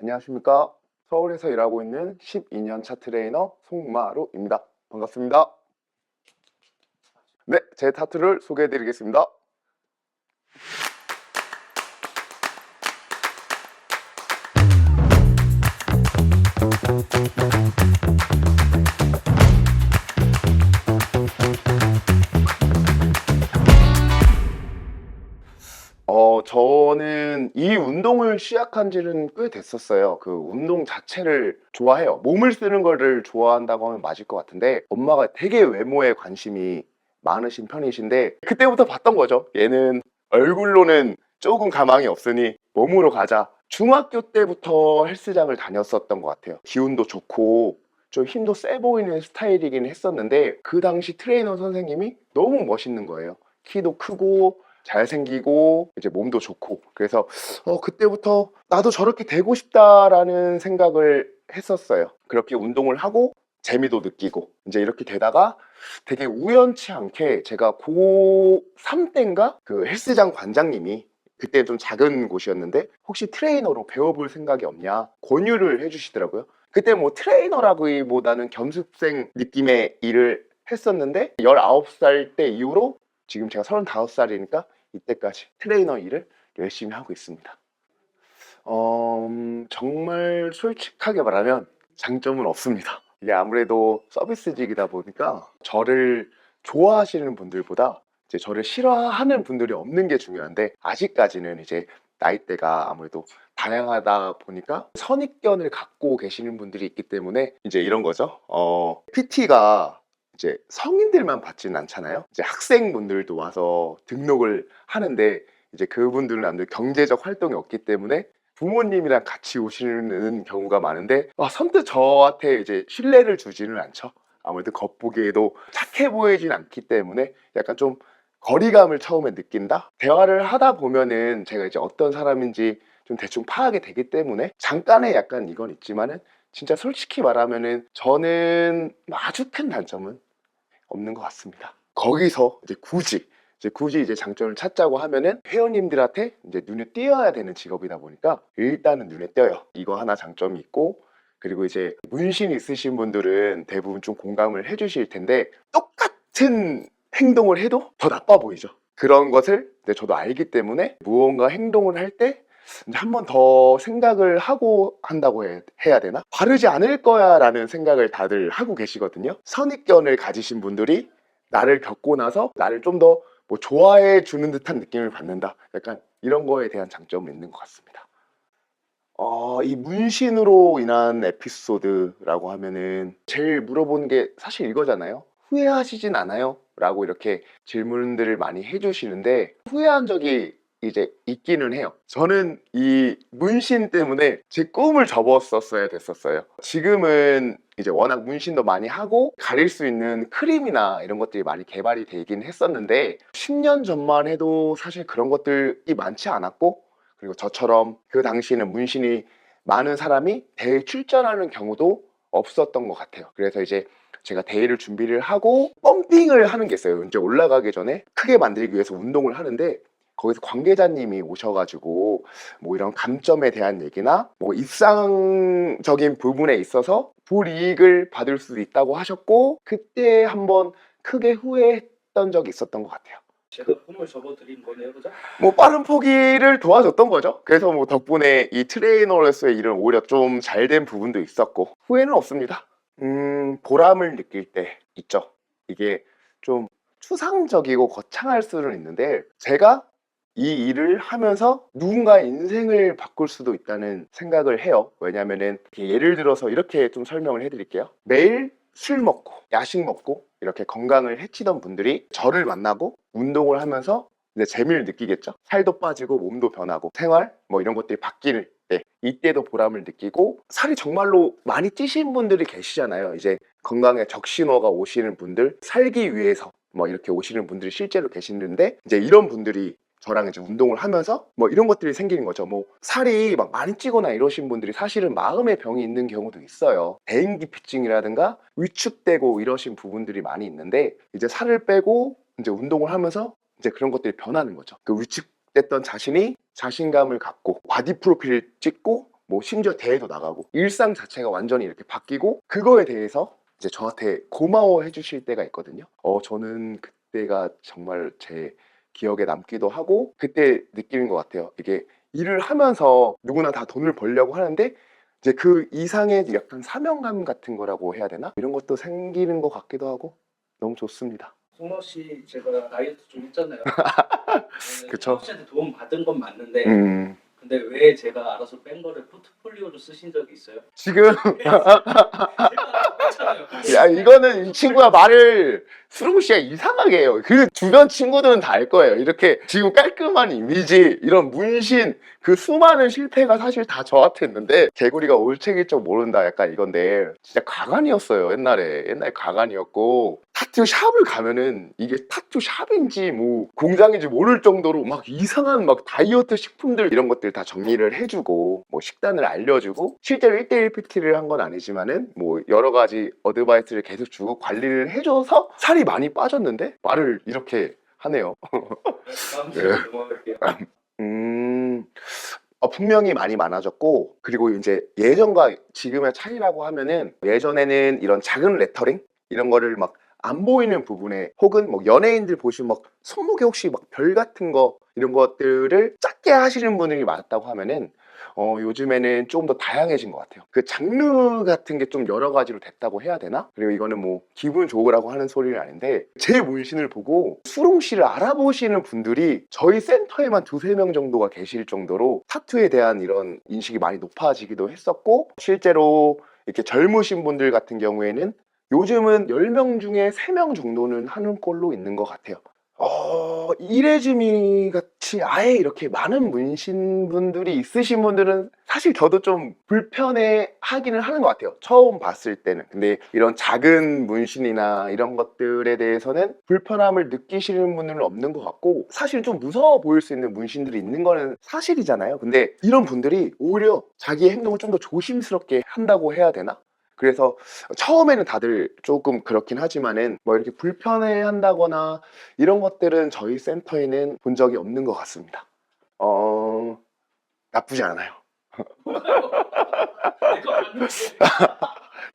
안녕하십니까. 서울에서 일하고 있는 12년 차 트레이너 송마루입니다. 반갑습니다. 네, 제 타투를 소개해 드리겠습니다. 저는 이 운동을 시작한 지는 꽤 됐었어요. 그 운동 자체를 좋아해요. 몸을 쓰는 거를 좋아한다고 하면 맞을 것 같은데, 엄마가 되게 외모에 관심이 많으신 편이신데, 그때부터 봤던 거죠. 얘는 얼굴로는 조금 가망이 없으니 몸으로 가자. 중학교 때부터 헬스장을 다녔었던 것 같아요. 기운도 좋고 좀 힘도 세 보이는 스타일이긴 했었는데, 그 당시 트레이너 선생님이 너무 멋있는 거예요. 키도 크고 잘생기고 이제 몸도 좋고. 그래서 그때부터 나도 저렇게 되고 싶다라는 생각을 했었어요. 그렇게 운동을 하고 재미도 느끼고 이제 이렇게 되다가 되게 우연치 않게 제가 고3 때인가 그 헬스장 관장님이, 그때 좀 작은 곳이었는데 혹시 트레이너로 배워볼 생각이 없냐 권유를 해주시더라고요. 그때 뭐 트레이너라기보다는 겸습생 느낌의 일을 했었는데, 19살 때 이후로 지금 제가 35살이니까 이때까지 트레이너 일을 열심히 하고 있습니다. 정말 솔직하게 말하면 장점은 없습니다. 이게 아무래도 서비스직이다 보니까 저를 좋아하시는 분들보다 이제 저를 싫어하는 분들이 없는 게 중요한데, 아직까지는 이제 나이대가 아무래도 다양하다 보니까 선입견을 갖고 계시는 분들이 있기 때문에 이제 이런 거죠. PT가 이제 성인들만 받지는 않잖아요. 이제 학생분들도 와서 등록을 하는데, 이제 그분들은 아무래도 경제적 활동이 없기 때문에 부모님이랑 같이 오시는 경우가 많은데, 선뜻 저한테 이제 신뢰를 주지는 않죠. 아무래도 겉보기에도 착해 보이진 않기 때문에 약간 좀 거리감을 처음에 느낀다? 대화를 하다 보면은 제가 이제 어떤 사람인지 좀 대충 파악이 되기 때문에 잠깐의 약간 이건 있지만은, 진짜 솔직히 말하면은 저는 아주 큰 단점은 없는 것 같습니다. 거기서 이제 굳이 이제 장점을 찾자고 하면은, 회원님들한테 이제 눈에 띄어야 되는 직업이다 보니까 일단은 눈에 띄어요. 이거 하나 장점이 있고, 그리고 이제 문신 있으신 분들은 대부분 좀 공감을 해주실 텐데, 똑같은 행동을 해도 더 나빠 보이죠. 그런 것을 이제 저도 알기 때문에 무언가 행동을 할 때 한 번 더 생각을 하고 한다고 해야 되나? 바르지 않을 거야 라는 생각을 다들 하고 계시거든요. 선입견을 가지신 분들이 나를 겪고 나서 나를 좀 더 뭐 좋아해 주는 듯한 느낌을 받는다, 약간 이런 거에 대한 장점은 있는 것 같습니다. 이 문신으로 인한 에피소드라고 하면은 제일 물어보는 게 사실 이거잖아요. "후회하시진 않아요?" 라고 이렇게 질문들을 많이 해주시는데, 후회한 적이 이제 있기는 해요. 저는 이 문신 때문에 제 꿈을 접었었어야 됐었어요. 지금은 이제 워낙 문신도 많이 하고 가릴 수 있는 크림이나 이런 것들이 많이 개발이 되긴 했었는데, 10년 전만 해도 사실 그런 것들이 많지 않았고, 그리고 저처럼 그 당시에는 문신이 많은 사람이 대회 출전하는 경우도 없었던 것 같아요. 그래서 이제 제가 대회를 준비를 하고 펌핑을 하는 게 있어요. 이제 올라가기 전에 크게 만들기 위해서 운동을 하는데, 거기서 관계자님이 오셔가지고 뭐 이런 감점에 대한 얘기나 뭐 입상적인 부분에 있어서 불이익을 받을 수도 있다고 하셨고, 그때 한번 크게 후회했던 적이 있었던 것 같아요. 제가 꿈을 접어드린 거네요, 그죠? 뭐 빠른 포기를 도와줬던 거죠. 그래서 뭐 덕분에 이 트레이너로서의 일은 오히려 좀 잘 된 부분도 있었고, 후회는 없습니다. 보람을 느낄 때 있죠. 이게 좀 추상적이고 거창할 수는 있는데, 제가 이 일을 하면서 누군가의 인생을 바꿀 수도 있다는 생각을 해요. 왜냐면은 예를 들어서 이렇게 좀 설명을 해드릴게요. 매일 술 먹고 야식 먹고 이렇게 건강을 해치던 분들이 저를 만나고 운동을 하면서 이제 재미를 느끼겠죠. 살도 빠지고 몸도 변하고 생활 뭐 이런 것들이 바뀔 때, 이때도 보람을 느끼고, 살이 정말로 많이 찌신 분들이 계시잖아요. 이제 건강에 적신호가 오시는 분들, 살기 위해서 뭐 이렇게 오시는 분들이 실제로 계시는데, 이제 이런 분들이 저랑 이제 운동을 하면서 뭐 이런 것들이 생기는 거죠. 뭐 살이 막 많이 찌거나 이러신 분들이 사실은 마음의 병이 있는 경우도 있어요. 대인기피증이라든가 위축되고 이러신 부분들이 많이 있는데, 이제 살을 빼고 이제 운동을 하면서 이제 그런 것들이 변하는 거죠. 그 위축됐던 자신이 자신감을 갖고 바디 프로필을 찍고 뭐 심지어 대회도 나가고 일상 자체가 완전히 이렇게 바뀌고 그거에 대해서 이제 저한테 고마워해 주실 때가 있거든요. 저는 그때가 정말 제 기억에 남기도 하고 그때 느끼는 것 같아요. 이게 일을 하면서 누구나 다 돈을 벌려고 하는데 이제 그 이상의 약간 사명감 같은 거라고 해야 되나? 이런 것도 생기는 것 같기도 하고 너무 좋습니다. 송로 씨 제가 다이어트 좀 했잖아요. 그쵸? 송로 씨한테 도움 받은 건 맞는데 음, 근데 왜 제가 알아서 뺀 거를 포트폴리오로 쓰신 적이 있어요? 지금 제가 뺐잖아요. 야, 이거는 이 친구가 말을 수롱 씨가 이상하게 해요. 그 주변 친구들은 다 알 거예요. 이렇게 지금 깔끔한 이미지, 이런 문신, 그 수많은 실패가 사실 다 저한테 있는데 개구리가 올챙이 쪽 모른다 약간 이건데 진짜 가관이었어요. 옛날에 가관이었고 타투 샵을 가면은 이게 타투 샵인지 뭐 공장인지 모를 정도로 막 이상한 막 다이어트 식품들 이런 것들 다 정리를 해주고 뭐 식단을 알려주고 실제로 1대1 PT를 한 건 아니지만은 뭐 여러 가지 어드바이스를 계속 주고 관리를 해줘서 살이 많이 빠졌는데 말을 이렇게 하네요. 다음 네. 질문 넘어갈게요. 음, 분명히 많이 많아졌고 그리고 이제 예전과 지금의 차이라고 하면은 예전에는 이런 작은 레터링 이런 거를 막 안 보이는 부분에 혹은 뭐 연예인들 보시면 막 손목에 혹시 막 별 같은 거 이런 것들을 작게 하시는 분들이 많았다고 하면은 요즘에는 조금 더 다양해진 것 같아요. 그 장르 같은 게 좀 여러 가지로 됐다고 해야 되나? 그리고 이거는 뭐 기분 좋으라고 하는 소리는 아닌데 제 문신을 보고 수롱 씨를 알아보시는 분들이 저희 센터에만 두세 명 정도가 계실 정도로 타투에 대한 이런 인식이 많이 높아지기도 했었고 실제로 이렇게 젊으신 분들 같은 경우에는 요즘은 10명 중에 3명 정도는 하는 꼴로 있는 것 같아요. 이레즈미 같이 아예 이렇게 많은 문신분들이 있으신 분들은 사실 저도 좀 불편해 하기는 하는 것 같아요. 처음 봤을 때는. 근데 이런 작은 문신이나 이런 것들에 대해서는 불편함을 느끼시는 분들은 없는 것 같고 사실 좀 무서워 보일 수 있는 문신들이 있는 거는 사실이잖아요. 근데 이런 분들이 오히려 자기의 행동을 좀 더 조심스럽게 한다고 해야 되나? 그래서 처음에는 다들 조금 그렇긴 하지만은 뭐 이렇게 불편해 한다거나 이런 것들은 저희 센터에는 본 적이 없는 것 같습니다. 나쁘지 않아요. 내가 봤는데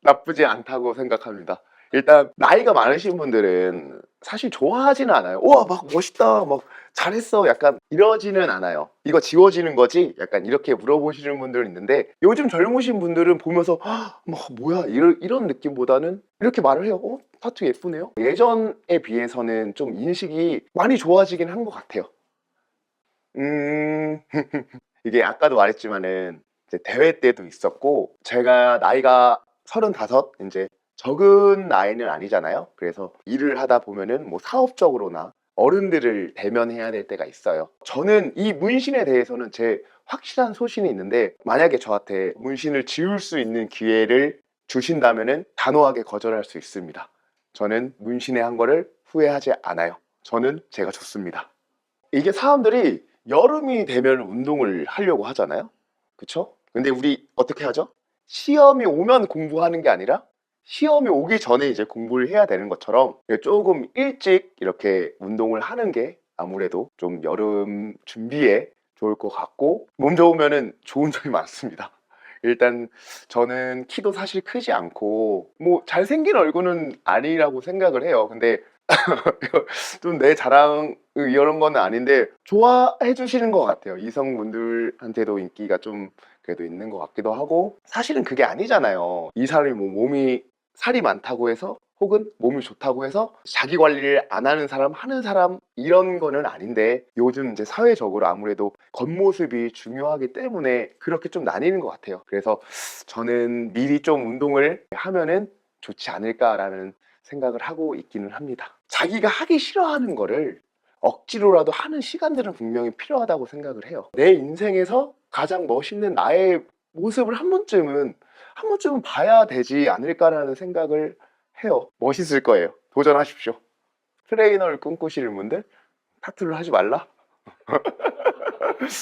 나쁘지 않다고 생각합니다. 일단 나이가 많으신 분들은 사실 좋아하지는 않아요. 우와 막 멋있다 막 잘했어 약간 이러지는 않아요. 이거 지워지는 거지? 약간 이렇게 물어보시는 분들은 있는데 요즘 젊으신 분들은 보면서 막 뭐야 이런 느낌보다는 이렇게 말을 해요. 타투 예쁘네요. 예전에 비해서는 좀 인식이 많이 좋아지긴 한 것 같아요. 음, 이게 아까도 말했지만은 이제 대회 때도 있었고 제가 나이가 35 이제 적은 나이는 아니잖아요. 그래서 일을 하다 보면은 뭐 사업적으로나 어른들을 대면해야 될 때가 있어요. 저는 이 문신에 대해서는 제 확실한 소신이 있는데 만약에 저한테 문신을 지울 수 있는 기회를 주신다면은 단호하게 거절할 수 있습니다. 저는 문신의 한 거를 후회하지 않아요. 저는 제가 좋습니다. 이게 사람들이 여름이 되면 운동을 하려고 하잖아요. 그쵸? 근데 우리 어떻게 하죠? 시험이 오면 공부하는 게 아니라 시험이 오기 전에 이제 공부를 해야 되는 것처럼 조금 일찍 이렇게 운동을 하는 게 아무래도 좀 여름 준비에 좋을 것 같고 몸 좋으면은 좋은 점이 많습니다. 일단 저는 키도 사실 크지 않고 뭐 잘생긴 얼굴은 아니라고 생각을 해요. 근데 좀 내 자랑 이런 건 아닌데 좋아해 주시는 것 같아요. 이성분들한테도 인기가 좀 그래도 있는 것 같기도 하고 사실은 그게 아니잖아요. 이 사람이 뭐 몸이 살이 많다고 해서 혹은 몸이 좋다고 해서 자기 관리를 안 하는 사람, 하는 사람 이런 거는 아닌데 요즘 이제 사회적으로 아무래도 겉모습이 중요하기 때문에 그렇게 좀 나뉘는 것 같아요. 그래서 저는 미리 좀 운동을 하면은 좋지 않을까라는 생각을 하고 있기는 합니다. 자기가 하기 싫어하는 거를 억지로라도 하는 시간들은 분명히 필요하다고 생각을 해요. 내 인생에서 가장 멋있는 나의 모습을 한 번쯤은 봐야 되지 않을까라는 생각을 해요. 멋있을 거예요. 도전하십시오. 트레이너를 꿈꾸시는 분들 타투를 하지 말라.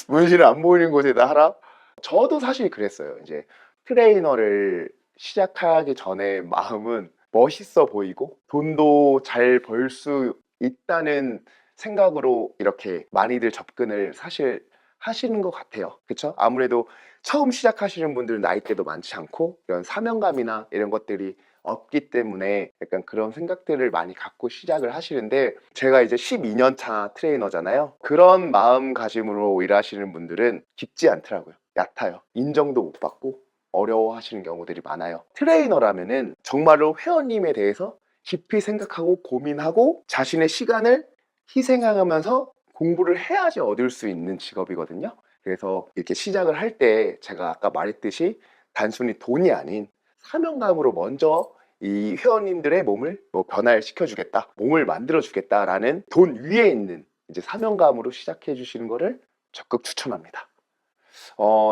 문신을 안 보이는 곳에다 하라. 저도 사실 그랬어요. 이제 트레이너를 시작하기 전에 마음은 멋있어 보이고 돈도 잘 벌 수 있다는 생각으로 이렇게 많이들 접근을 사실 하시는 것 같아요. 그쵸? 아무래도 처음 시작하시는 분들은 나이대도 많지 않고 이런 사명감이나 이런 것들이 없기 때문에 약간 그런 생각들을 많이 갖고 시작을 하시는데, 제가 이제 12년 차 트레이너잖아요. 그런 마음가짐으로 일하시는 분들은 깊지 않더라고요. 얕아요. 인정도 못 받고 어려워하시는 경우들이 많아요. 트레이너라면은 정말로 회원님에 대해서 깊이 생각하고 고민하고 자신의 시간을 희생하면서 공부를 해야지 얻을 수 있는 직업이거든요. 그래서 이렇게 시작을 할 때 제가 아까 말했듯이 단순히 돈이 아닌 사명감으로 먼저 이 회원님들의 몸을 뭐 변화시켜 주겠다, 몸을 만들어 주겠다라는 돈 위에 있는 이제 사명감으로 시작해 주시는 거를 적극 추천합니다.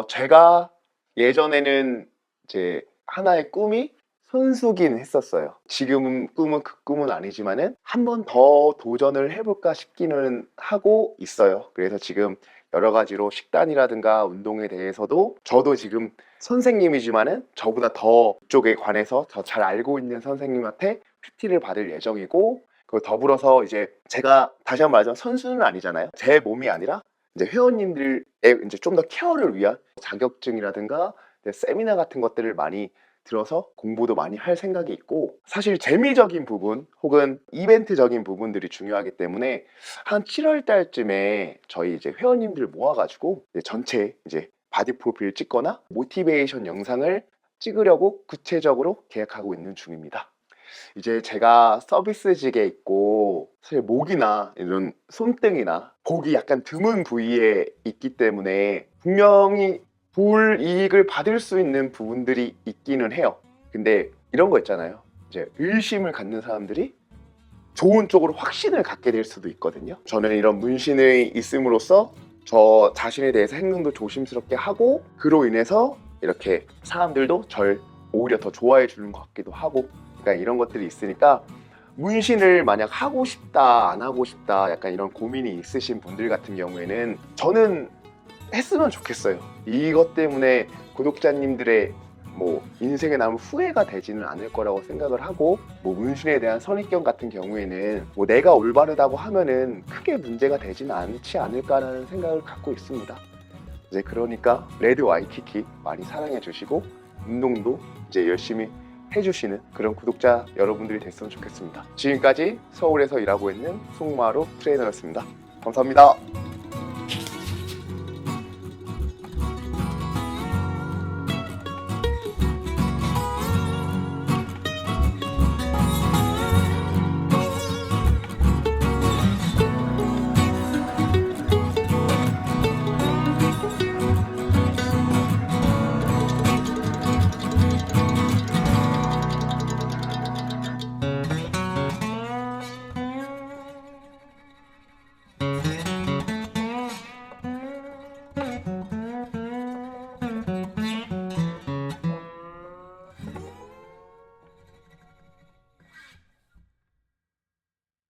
제가 예전에는 이제 하나의 꿈이 선수긴 했었어요. 지금은 꿈은 그 꿈은 아니지만은 한 번 더 도전을 해볼까 싶기는 하고 있어요. 그래서 지금 여러 가지로 식단이라든가 운동에 대해서도 저도 지금 선생님이지만은 저보다 더 쪽에 관해서 더 잘 알고 있는 선생님한테 PT를 받을 예정이고, 그리고 더불어서 이제 제가 다시 한번 말하자면 선수는 아니잖아요. 제 몸이 아니라 이제 회원님들의 이제 좀 더 케어를 위한 자격증이라든가 세미나 같은 것들을 많이 들어서 공부도 많이 할 생각이 있고, 사실 재미적인 부분 혹은 이벤트적인 부분들이 중요하기 때문에 한 7월 달쯤에 저희 이제 회원님들 모아가지고 이제 전체 이제 바디 프로필 찍거나 모티베이션 영상을 찍으려고 구체적으로 계획하고 있는 중입니다. 이제 제가 서비스직에 있고 사실 목이나 이런 손등이나 보기 약간 드문 부위에 있기 때문에 분명히 불이익을 받을 수 있는 부분들이 있기는 해요. 근데 이런 거 있잖아요. 이제 의심을 갖는 사람들이 좋은 쪽으로 확신을 갖게 될 수도 있거든요. 저는 이런 문신이 있음으로써 저 자신에 대해서 행동도 조심스럽게 하고, 그로 인해서 이렇게 사람들도 절 오히려 더 좋아해 주는 것 같기도 하고, 그러니까 이런 것들이 있으니까 문신을 만약 하고 싶다 안 하고 싶다 약간 이런 고민이 있으신 분들 같은 경우에는 저는 했으면 좋겠어요. 이것 때문에 구독자님들의 뭐 인생에 남을 후회가 되지는 않을 거라고 생각을 하고, 뭐 문신에 대한 선입견 같은 경우에는 뭐 내가 올바르다고 하면은 크게 문제가 되지는 않지 않을까라는 생각을 갖고 있습니다. 이제 그러니까 레드 와이키키 많이 사랑해 주시고 운동도 이제 열심히 해주시는 그런 구독자 여러분들이 됐으면 좋겠습니다. 지금까지 서울에서 일하고 있는 송마루 트레이너였습니다. 감사합니다.